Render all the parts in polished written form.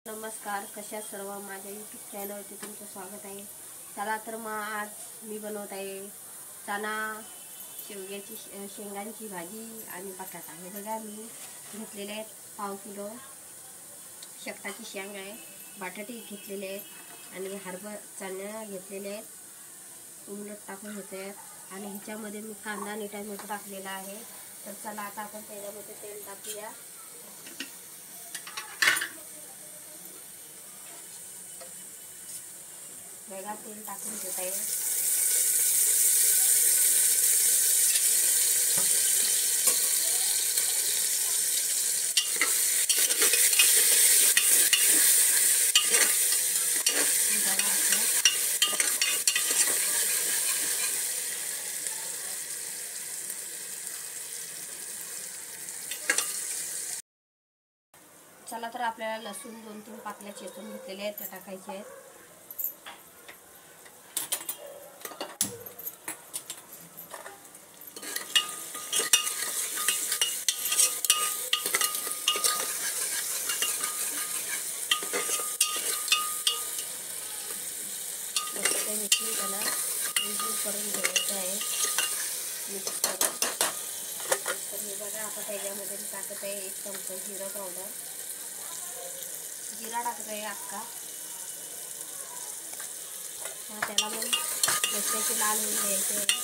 नमस्कार, कशा सर्व माझ्या यूट्यूब चॅनलवरती तुमचं स्वागत आहे. चला तर मग आज मी बनवत आहे चणा शेवग्याची शेंगांची भाजी आणि बटाटा. हे बघा मी घेतलेले आहेत 1/2 किलो शेकटाची शेंग आहे, बटाटे घेतलेले आहेत आणि चण्या घेतलेले आहेत, उलट टाकून घेते आहेत आणि ह्याच्यामध्ये मी कांदा आणि टोमॅटो टाकलेला आहे. तर चला आता आपण त्याच्यामध्ये तेल टाकूया. वेगळा तेल टाकून घेत आहे. चला तर आपल्याला लसूण 2-3 पाकळ्या चेचून घेतलेले आहेत, ते टाकायचे आहेत. मिक्सी त्याला करून घ्यायचं आहे मिक्स करून. तर हे बघा आता त्याच्यामध्ये मी टाकत आहे 1 चमचा जिरा पावडर. जिरा टाकत आहे अख्खा. त्याला मग मसाल्याची लाल होऊन द्यायचे.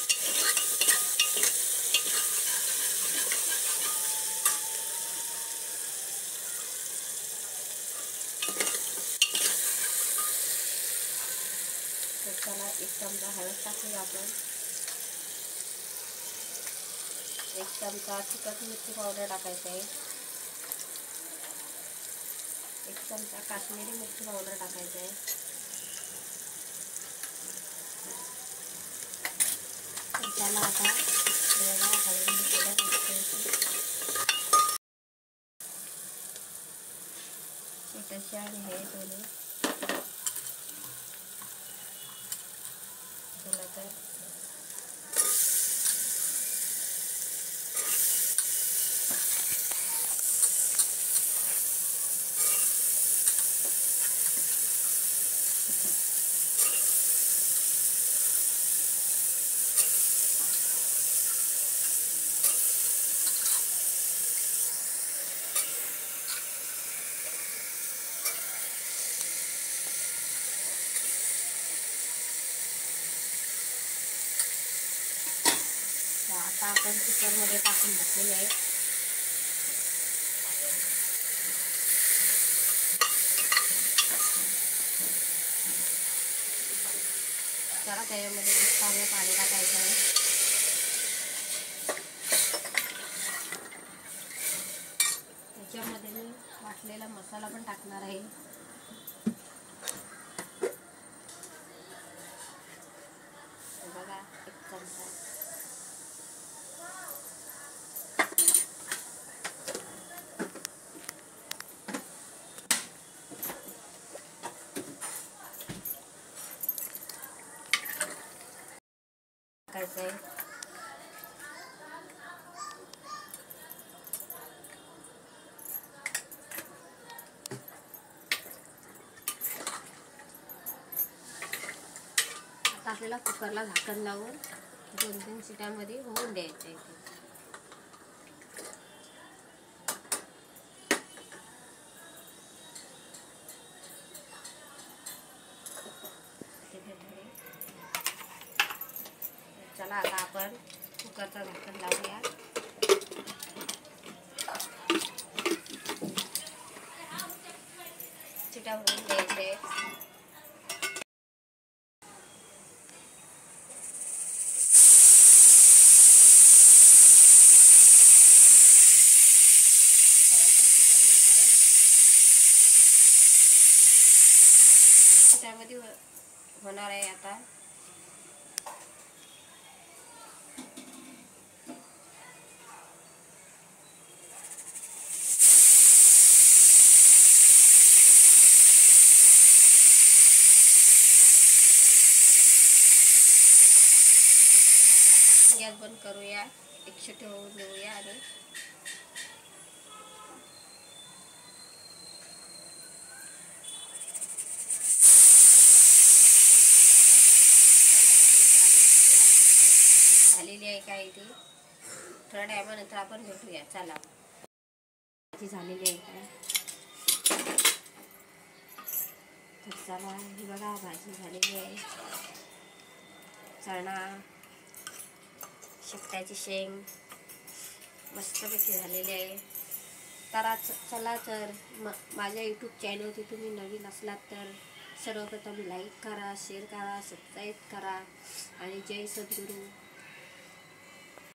तर त्याला 1 चमचा हळद टाकूया आपण. 1 चमचा तिखट मिरची पावडर टाकायचं आहे. 1 चमचा काश्मीरी मिरची पावडर टाकायचं आहे. तर त्याला आता हळद घेतलेल्या छोट्याशा आहे दोन्ही. चला तर आता आपण कुकरमध्ये टाकून घेतलेले आहे. जरा त्याच्यामध्ये पाणी टाकायचं आहे. त्याच्यामध्ये मी वाटलेला मसाला पण टाकणार आहे. बघा 1 चमचा. टाकायचं आहे. आता आपल्याला कुकरला झाकण लावून 2-3 शिट्यांमध्ये होऊन द्यायचं आहे. चला आता आपण कुकरचं झाकण लावूया. शिट्या होऊन द्यायचे. शिट्यामध्ये होणार आहे आता. गॅस बंद करूया, 1 शिट्टी होऊन देऊया आणि आहे काय ते थोड्या टायमानंतर आपण भेटूया. चला भाजी झालेली आहे काय तर चला ही बघा भाजी झालेली आहे. चणा शेपटाची शेंग मस्तपैकी झालेली आहे. तर चला तर माझ्या यूट्यूब चॅनलवरती तुम्ही नवीन असलात तर सर्वप्रथम लाईक करा, शेअर करा, सबस्क्राईब करा आणि जय सद्गुरू.